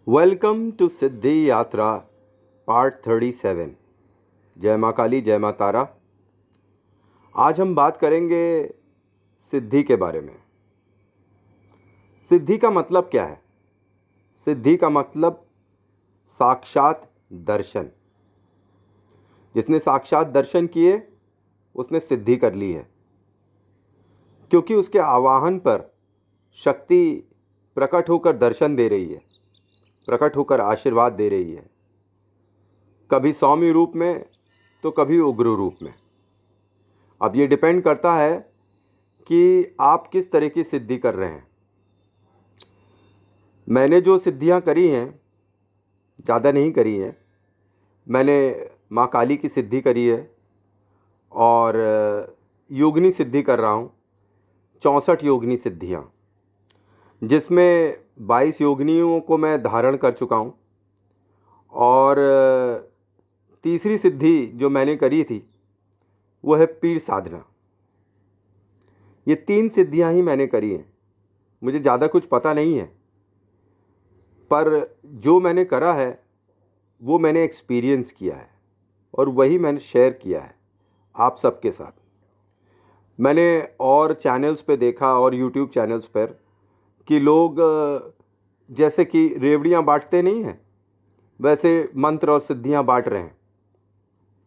Welcome to सिद्धि यात्रा part 37। जय माँ काली, जय माँ तारा। आज हम बात करेंगे सिद्धि के बारे में। सिद्धि का मतलब क्या है? सिद्धि का मतलब साक्षात दर्शन। जिसने साक्षात दर्शन किए उसने सिद्धि कर ली है, क्योंकि उसके आवाहन पर शक्ति प्रकट होकर दर्शन दे रही है, प्रकट होकर आशीर्वाद दे रही है, कभी सौम्य रूप में तो कभी उग्र रूप में। अब ये डिपेंड करता है कि आप किस तरह की सिद्धि कर रहे हैं। मैंने जो सिद्धियां करी हैं, ज़्यादा नहीं करी हैं। मैंने माँ काली की सिद्धि करी है और योगिनी सिद्धि कर रहा हूँ। 64 योगिनी सिद्धियाँ, जिसमें 22 योगिनियों को मैं धारण कर चुका हूँ। और तीसरी सिद्धि जो मैंने करी थी वो है पीर साधना। ये 3 सिद्धियां ही मैंने करी हैं। मुझे ज़्यादा कुछ पता नहीं है, पर जो मैंने करा है वो मैंने एक्सपीरियंस किया है और वही मैंने शेयर किया है आप सबके साथ। मैंने और चैनल्स पे देखा, और यूट्यूब चैनल्स पर, कि लोग जैसे कि रेवड़ियाँ बांटते नहीं हैं, वैसे मंत्र और सिद्धियाँ बांट रहे हैं।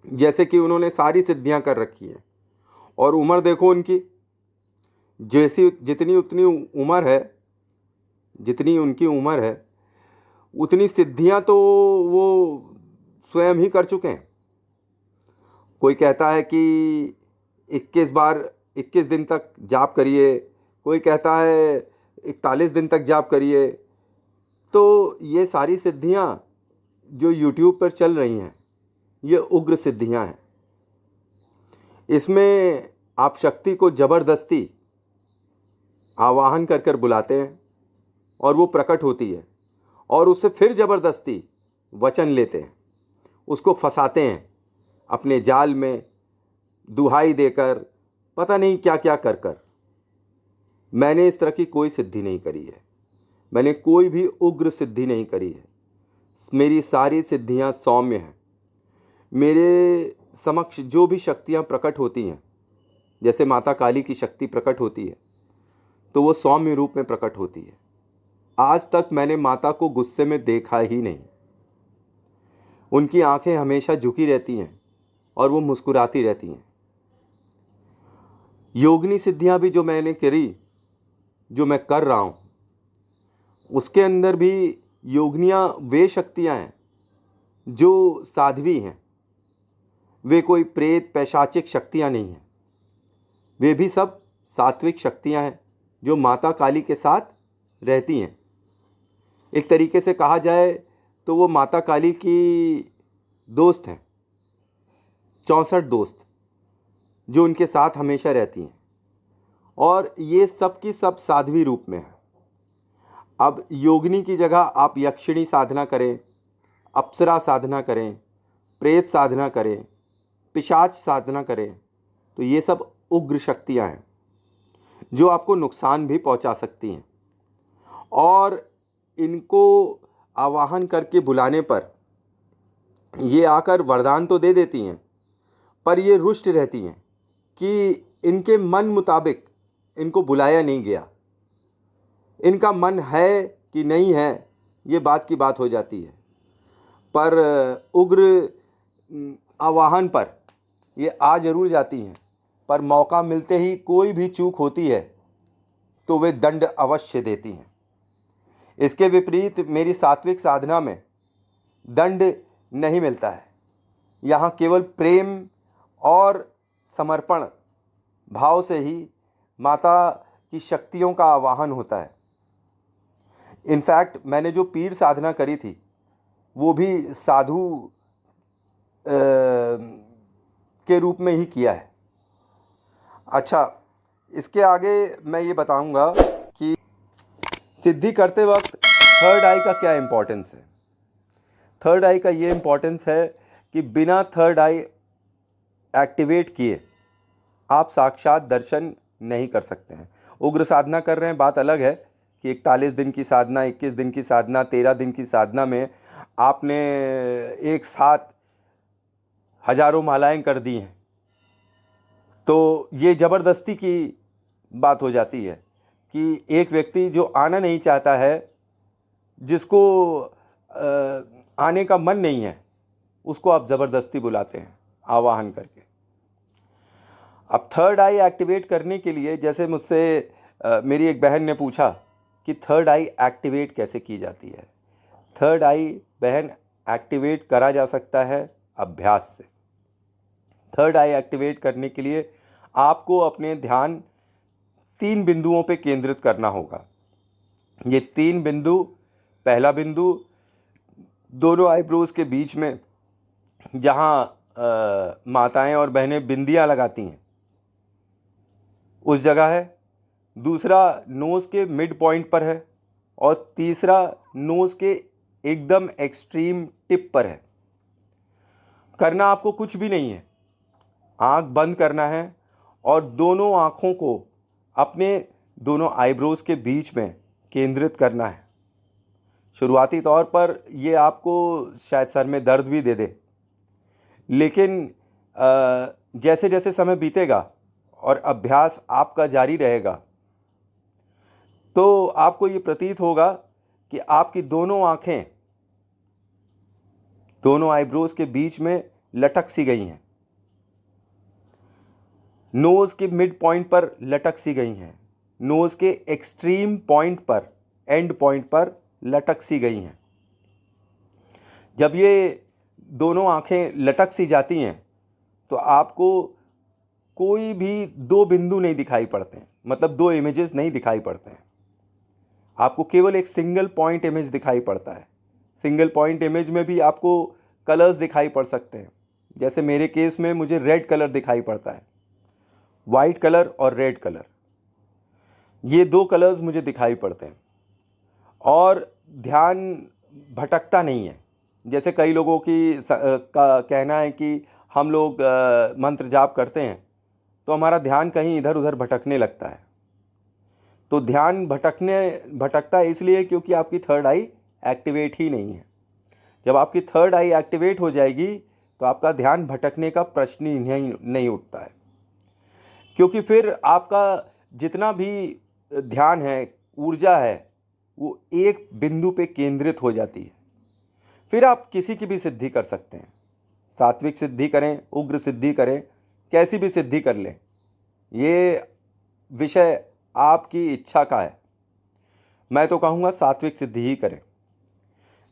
जैसे कि उन्होंने सारी सिद्धियाँ कर रखी हैं और उम्र देखो उनकी, जैसी जितनी उतनी उम्र है, जितनी उनकी उम्र है उतनी सिद्धियां तो वो स्वयं ही कर चुके हैं। कोई कहता है कि 21 बार 21 दिन तक जाप करिए, कोई कहता है 41 दिन तक जाप करिए। तो ये सारी सिद्धियां जो YouTube पर चल रही हैं ये उग्र सिद्धियां हैं। इसमें आप शक्ति को ज़बरदस्ती आवाहन कर कर बुलाते हैं और वो प्रकट होती है, और उससे फिर ज़बरदस्ती वचन लेते हैं, उसको फंसाते हैं अपने जाल में, दुहाई देकर, पता नहीं क्या क्या कर कर। मैंने इस तरह की कोई सिद्धि नहीं करी है। मैंने कोई भी उग्र सिद्धि नहीं करी है। मेरी सारी सिद्धियां सौम्य हैं। मेरे समक्ष जो भी शक्तियां प्रकट होती हैं, जैसे माता काली की शक्ति प्रकट होती है तो वो सौम्य रूप में प्रकट होती है। आज तक मैंने माता को गुस्से में देखा ही नहीं। उनकी आंखें हमेशा झुकी रहती हैं और वो मुस्कुराती रहती हैं। योगिनी सिद्धियां भी जो मैंने करी, जो मैं कर रहा हूँ, उसके अंदर भी योगिनियां वे शक्तियां हैं जो साध्वी हैं। वे कोई प्रेत पैशाचिक शक्तियां नहीं हैं। वे भी सब सात्विक शक्तियां हैं जो माता काली के साथ रहती हैं। एक तरीके से कहा जाए तो वो माता काली की दोस्त हैं, 64 दोस्त जो उनके साथ हमेशा रहती हैं। और ये सब की सब साध्वी रूप में है। अब योगिनी की जगह आप यक्षिणी साधना करें, अप्सरा साधना करें, प्रेत साधना करें, पिशाच साधना करें, तो ये सब उग्र शक्तियां हैं जो आपको नुकसान भी पहुंचा सकती हैं। और इनको आवाहन करके बुलाने पर ये आकर वरदान तो दे देती हैं, पर ये रुष्ट रहती हैं कि इनके मन मुताबिक इनको बुलाया नहीं गया। इनका मन है कि नहीं है ये बात की बात हो जाती है, पर उग्र आवाहन पर ये आ जरूर जाती हैं। पर मौका मिलते ही कोई भी चूक होती है तो वे दंड अवश्य देती हैं। इसके विपरीत मेरी सात्विक साधना में दंड नहीं मिलता है। यहाँ केवल प्रेम और समर्पण भाव से ही माता की शक्तियों का आवाहन होता है। इनफैक्ट मैंने जो पीर साधना करी थी वो भी साधु के रूप में ही किया है। अच्छा, इसके आगे मैं ये बताऊंगा कि सिद्धि करते वक्त थर्ड आई का क्या इम्पोर्टेंस है। थर्ड आई का ये इम्पोर्टेंस है कि बिना थर्ड आई एक्टिवेट किए आप साक्षात दर्शन नहीं कर सकते हैं। उग्र साधना कर रहे हैं, बात अलग है कि 41 दिन की साधना, 21 दिन की साधना, 13 दिन की साधना में आपने एक साथ हजारों मालाएं कर दी हैं, तो ये ज़बरदस्ती की बात हो जाती है कि एक व्यक्ति जो आना नहीं चाहता है, जिसको आने का मन नहीं है, उसको आप ज़बरदस्ती बुलाते हैं आवाहन करके। अब थर्ड आई एक्टिवेट करने के लिए, जैसे मुझसे मेरी एक बहन ने पूछा कि थर्ड आई एक्टिवेट कैसे की जाती है। थर्ड आई बहन एक्टिवेट करा जा सकता है अभ्यास से। थर्ड आई एक्टिवेट करने के लिए आपको अपने ध्यान 3 बिंदुओं पे केंद्रित करना होगा। ये 3 बिंदु, पहला बिंदु दोनों आईब्रोज के बीच में, जहाँ माताएं और बहनें बिंदियाँ लगाती हैं, उस जगह है। दूसरा नोज़ के मिड पॉइंट पर है, और तीसरा नोज़ के एकदम एक्सट्रीम टिप पर है। करना आपको कुछ भी नहीं है, आँख बंद करना है और दोनों आँखों को अपने दोनों आईब्रोज के बीच में केंद्रित करना है। शुरुआती तौर पर ये आपको शायद सर में दर्द भी दे दे, लेकिन जैसे जैसे समय बीतेगा और अभ्यास आपका जारी रहेगा, तो आपको ये प्रतीत होगा कि आपकी दोनों आँखें दोनों आईब्रोज के बीच में लटक सी गई हैं, नोज़ के मिड पॉइंट पर लटक सी गई हैं, नोज़ के एक्सट्रीम पॉइंट पर, एंड पॉइंट पर लटक सी गई हैं। जब ये दोनों आँखें लटक सी जाती हैं, तो आपको कोई भी 2 बिंदु नहीं दिखाई पड़ते हैं, मतलब 2 इमेजेस नहीं दिखाई पड़ते हैं। आपको केवल एक सिंगल पॉइंट इमेज दिखाई पड़ता है। सिंगल पॉइंट इमेज में भी आपको कलर्स दिखाई पड़ सकते हैं। जैसे मेरे केस में मुझे रेड कलर दिखाई पड़ता है, वाइट कलर और रेड कलर, ये 2 कलर्स मुझे दिखाई पड़ते हैं। और ध्यान भटकता नहीं है। जैसे कई लोगों का कहना है कि हम लोग मंत्र जाप करते हैं तो हमारा ध्यान कहीं इधर उधर भटकने लगता है। तो ध्यान भटकता है इसलिए क्योंकि आपकी थर्ड आई एक्टिवेट ही नहीं है। जब आपकी थर्ड आई एक्टिवेट हो जाएगी तो आपका ध्यान भटकने का प्रश्न ही नहीं उठता है, क्योंकि फिर आपका जितना भी ध्यान है, ऊर्जा है, वो एक बिंदु पे केंद्रित हो जाती है। फिर आप किसी की भी सिद्धि कर सकते हैं, सात्विक सिद्धि करें, उग्र सिद्धि करें, कैसी भी सिद्धि कर लें, ये विषय आपकी इच्छा का है। मैं तो कहूँगा सात्विक सिद्धि ही करें।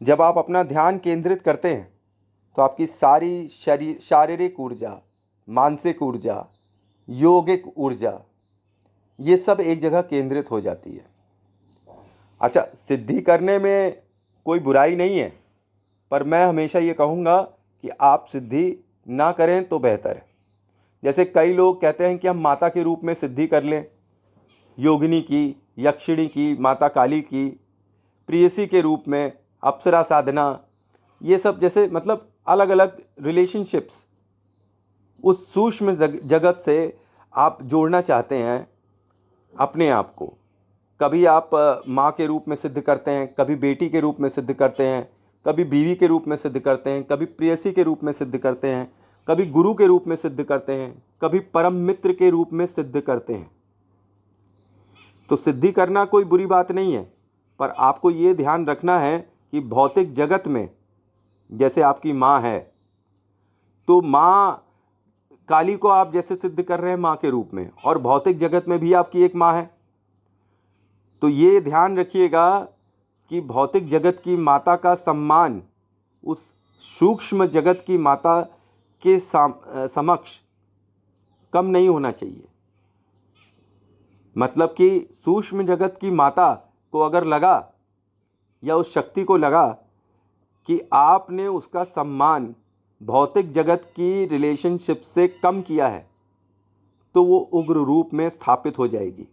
जब आप अपना ध्यान केंद्रित करते हैं तो आपकी सारी शारीरिक ऊर्जा, मानसिक ऊर्जा, योगिक ऊर्जा, ये सब एक जगह केंद्रित हो जाती है। अच्छा, सिद्धि करने में कोई बुराई नहीं है, पर मैं हमेशा ये कहूँगा कि आप सिद्धि ना करें तो बेहतर है। जैसे कई लोग कहते हैं कि हम माता के रूप में सिद्धि कर लें, योगिनी की, यक्षिणी की, माता काली की, प्रेयसी के रूप में, अप्सरा साधना, ये सब जैसे मतलब अलग अलग रिलेशनशिप्स, उस सूक्ष्म जगत से आप जोड़ना चाहते हैं अपने आप को। कभी आप माँ के रूप में सिद्ध करते हैं, कभी बेटी के रूप में सिद्ध करते हैं, कभी बीवी के रूप में सिद्ध करते हैं, कभी प्रेयसी के रूप में सिद्ध करते हैं, कभी गुरु के रूप में सिद्ध करते हैं, कभी परम मित्र के रूप में सिद्ध करते हैं। तो सिद्धि करना कोई बुरी बात नहीं है, पर आपको ये ध्यान रखना है कि भौतिक जगत में जैसे आपकी माँ है, तो माँ काली को आप जैसे सिद्ध कर रहे हैं माँ के रूप में, और भौतिक जगत में भी आपकी एक माँ है। तो ये ध्यान रखिएगा कि भौतिक जगत की माता का सम्मान उस सूक्ष्म जगत की माता के समक्ष कम नहीं होना चाहिए। मतलब कि सूक्ष्म जगत की माता को अगर लगा, या उस शक्ति को लगा कि आपने उसका सम्मान भौतिक जगत की रिलेशनशिप से कम किया है, तो वो उग्र रूप में स्थापित हो जाएगी।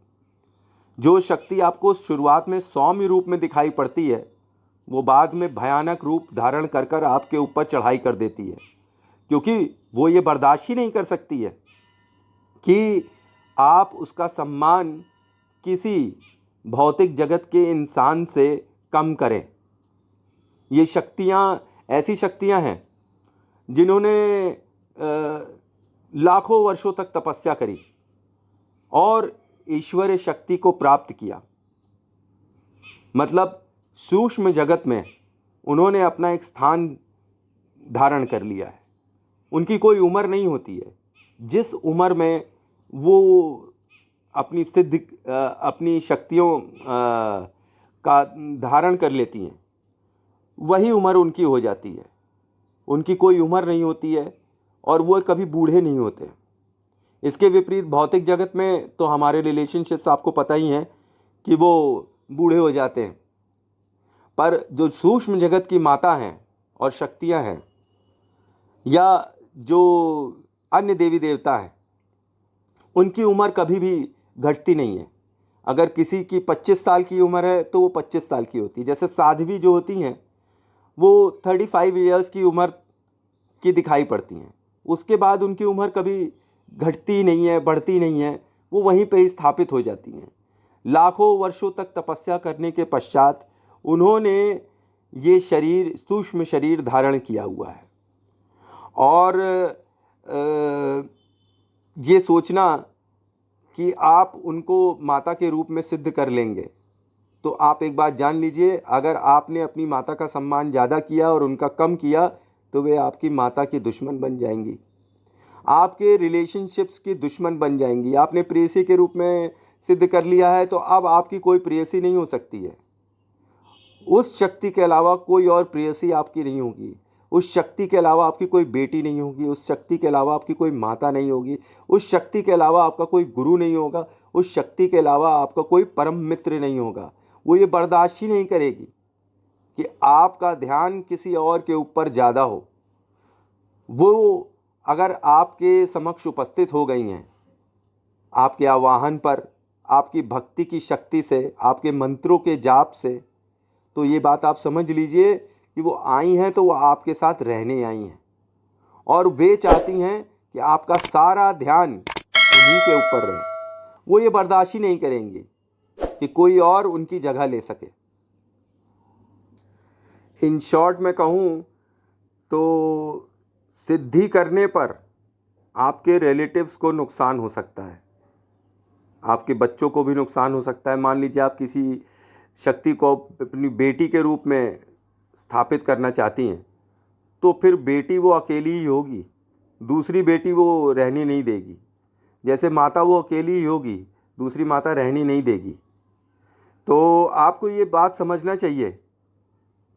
जो शक्ति आपको शुरुआत में सौम्य रूप में दिखाई पड़ती है, वो बाद में भयानक रूप धारण कर कर आपके ऊपर चढ़ाई कर देती है, क्योंकि वो ये बर्दाश्त ही नहीं कर सकती है कि आप उसका सम्मान किसी भौतिक जगत के इंसान से कम करें। ये शक्तियाँ ऐसी शक्तियाँ हैं जिन्होंने लाखों वर्षों तक तपस्या करी और ईश्वरीय शक्ति को प्राप्त किया। मतलब सूक्ष्म जगत में उन्होंने अपना एक स्थान धारण कर लिया है। उनकी कोई उम्र नहीं होती है। जिस उम्र में वो अपनी शक्तियों का धारण कर लेती हैं, वही उम्र उनकी हो जाती है। उनकी कोई उम्र नहीं होती है और वो कभी बूढ़े नहीं होते। इसके विपरीत भौतिक जगत में तो हमारे रिलेशनशिप्स आपको पता ही हैं कि वो बूढ़े हो जाते हैं। पर जो सूक्ष्म जगत की माता हैं और शक्तियां हैं, या जो अन्य देवी देवता हैं, उनकी उम्र कभी भी घटती नहीं है। अगर किसी की 25 साल की उम्र है तो वो 25 साल की होती है। जैसे साध्वी जो होती हैं वो 35 ईयर्स की उम्र की दिखाई पड़ती हैं। उसके बाद उनकी उम्र कभी घटती नहीं है, बढ़ती नहीं है, वो वहीं पे ही स्थापित हो जाती हैं। लाखों वर्षों तक तपस्या करने के पश्चात उन्होंने ये शरीर, सूक्ष्म शरीर धारण किया हुआ है। और ये सोचना कि आप उनको माता के रूप में सिद्ध कर लेंगे, तो आप एक बात जान लीजिए, अगर आपने अपनी माता का सम्मान ज़्यादा किया और उनका कम किया तो वे आपकी माता की दुश्मन बन जाएंगी, आपके रिलेशनशिप्स की दुश्मन बन जाएंगी। आपने प्रेयसी के रूप में सिद्ध कर लिया है तो अब आपकी कोई प्रेयसी नहीं हो सकती है। उस शक्ति के अलावा कोई और प्रेयसी आपकी नहीं होगी। उस शक्ति के अलावा आपकी कोई बेटी नहीं होगी। उस शक्ति के अलावा आपकी कोई माता नहीं होगी। उस शक्ति के अलावा आपका कोई गुरु नहीं होगा। उस शक्ति के अलावा आपका कोई परम मित्र नहीं होगा। वो ये बर्दाश्त ही नहीं करेगी कि आपका ध्यान किसी और के ऊपर ज़्यादा हो। वो अगर आपके समक्ष उपस्थित हो गई हैं, आपके आवाहन पर, आपकी भक्ति की शक्ति से, आपके मंत्रों के जाप से, तो ये बात आप समझ लीजिए कि वो आई हैं तो वो आपके साथ रहने आई हैं और वे चाहती हैं कि आपका सारा ध्यान उन्हीं के ऊपर रहे। वो ये बर्दाश्त ही नहीं करेंगी कि कोई और उनकी जगह ले सके। इन शॉर्ट में कहूँ तो सिद्धि करने पर आपके रिलेटिव्स को नुकसान हो सकता है, आपके बच्चों को भी नुकसान हो सकता है। मान लीजिए आप किसी शक्ति को अपनी बेटी के रूप में स्थापित करना चाहती हैं, तो फिर बेटी वो अकेली ही होगी, दूसरी बेटी वो रहने नहीं देगी। जैसे माता वो अकेली ही होगी, दूसरी माता रहने नहीं देगी। तो आपको ये बात समझना चाहिए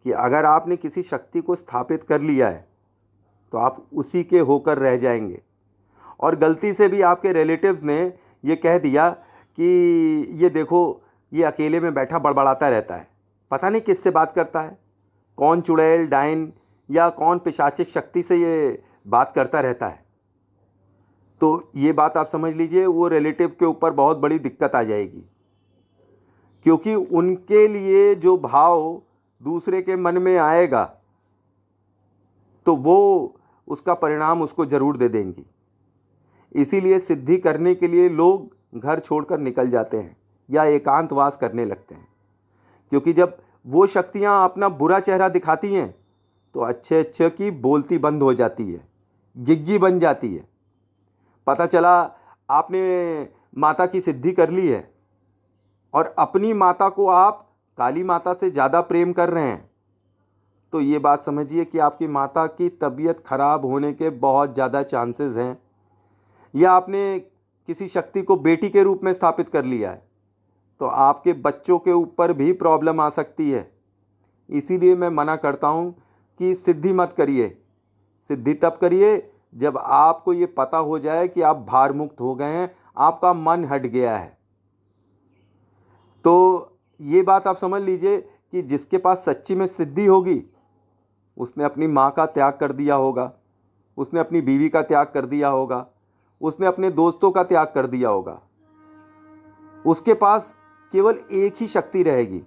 कि अगर आपने किसी शक्ति को स्थापित कर लिया है तो आप उसी के होकर रह जाएंगे। और गलती से भी आपके रिलेटिव्स ने ये कह दिया कि ये देखो, ये अकेले में बैठा बड़बड़ाता रहता है, पता नहीं किससे बात करता है, कौन चुड़ैल, डायन या कौन पिशाचिक शक्ति से ये बात करता रहता है। तो ये बात आप समझ लीजिए, वो रिलेटिव के ऊपर बहुत बड़ी दिक्कत आ जाएगी, क्योंकि उनके लिए जो भाव दूसरे के मन में आएगा तो वो उसका परिणाम उसको ज़रूर दे देंगी। इसीलिए सिद्धि करने के लिए लोग घर छोड़कर निकल जाते हैं या एकांतवास करने लगते हैं, क्योंकि जब वो शक्तियाँ अपना बुरा चेहरा दिखाती हैं तो अच्छे अच्छे की बोलती बंद हो जाती है, गिग्गी बन जाती है। पता चला आपने माता की सिद्धि कर ली है और अपनी माता को आप काली माता से ज़्यादा प्रेम कर रहे हैं, तो ये बात समझिए कि आपकी माता की तबीयत खराब होने के बहुत ज़्यादा चांसेस हैं। या आपने किसी शक्ति को बेटी के रूप में स्थापित कर लिया है तो आपके बच्चों के ऊपर भी प्रॉब्लम आ सकती है। इसीलिए मैं मना करता हूँ कि सिद्धि मत करिए। सिद्धि तब करिए जब आपको ये पता हो जाए कि आप भार मुक्त हो गए हैं, आपका मन हट गया है। तो ये बात आप समझ लीजिए कि जिसके पास सच्ची में सिद्धि होगी, उसने अपनी माँ का त्याग कर दिया होगा, उसने अपनी बीवी का त्याग कर दिया होगा, उसने अपने दोस्तों का त्याग कर दिया होगा। उसके पास केवल एक ही शक्ति रहेगी,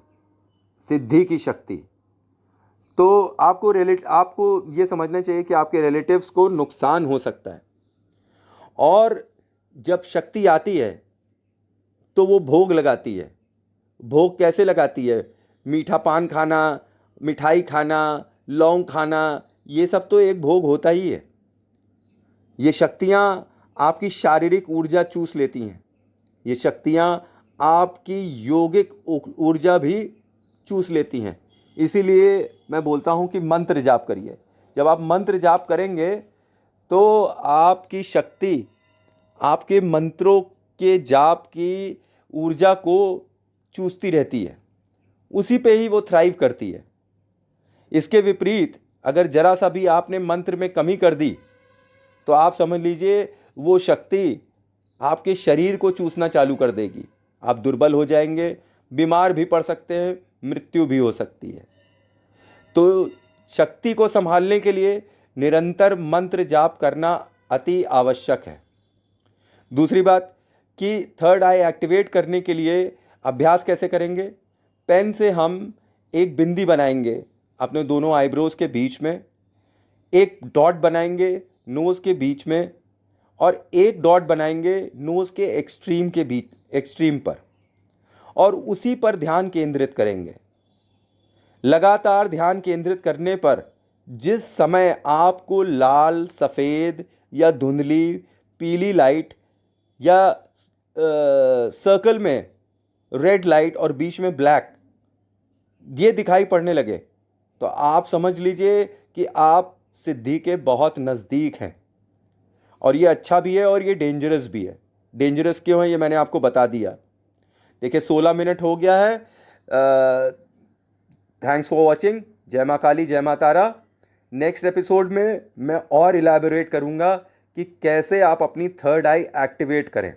सिद्धि की शक्ति। तो आपको ये समझना चाहिए कि आपके रिलेटिव्स को नुकसान हो सकता है। और जब शक्ति आती है तो वो भोग लगाती है, भोग कैसे लगाती है? मीठा पान खाना, मिठाई खाना, लौंग खाना, ये सब तो एक भोग होता ही है। ये शक्तियाँ आपकी शारीरिक ऊर्जा चूस लेती हैं। ये शक्तियाँ आपकी योगिक ऊर्जा भी चूस लेती हैं। इसीलिए मैं बोलता हूँ कि मंत्र जाप करिए। जब आप मंत्र जाप करेंगे तो आपकी शक्ति आपके मंत्रों के जाप की ऊर्जा को चूसती रहती है, उसी पे ही वो थ्राइव करती है। इसके विपरीत अगर जरा सा भी आपने मंत्र में कमी कर दी तो आप समझ लीजिए वो शक्ति आपके शरीर को चूसना चालू कर देगी। आप दुर्बल हो जाएंगे, बीमार भी पड़ सकते हैं, मृत्यु भी हो सकती है। तो शक्ति को संभालने के लिए निरंतर मंत्र जाप करना अति आवश्यक है। दूसरी बात कि थर्ड आई एक्टिवेट करने के लिए अभ्यास कैसे करेंगे? पेन से हम एक बिंदी बनाएंगे अपने दोनों आईब्रोज के बीच में, एक डॉट बनाएंगे नोज़ के बीच में, और एक डॉट बनाएंगे नोज़ के एक्सट्रीम पर, और उसी पर ध्यान केंद्रित करेंगे। लगातार ध्यान केंद्रित करने पर जिस समय आपको लाल, सफ़ेद या धुंधली पीली लाइट या सर्कल में रेड लाइट और बीच में ब्लैक ये दिखाई पड़ने लगे तो आप समझ लीजिए कि आप सिद्धि के बहुत नज़दीक हैं। और ये अच्छा भी है और ये डेंजरस भी है। डेंजरस क्यों है ये मैंने आपको बता दिया। देखिए 16 मिनट हो गया है। Thanks for watching. जय माँ काली, जय माँ तारा। नेक्स्ट एपिसोड में मैं और इलैबोरेट करूँगा कि कैसे आप अपनी थर्ड आई एक्टिवेट करें।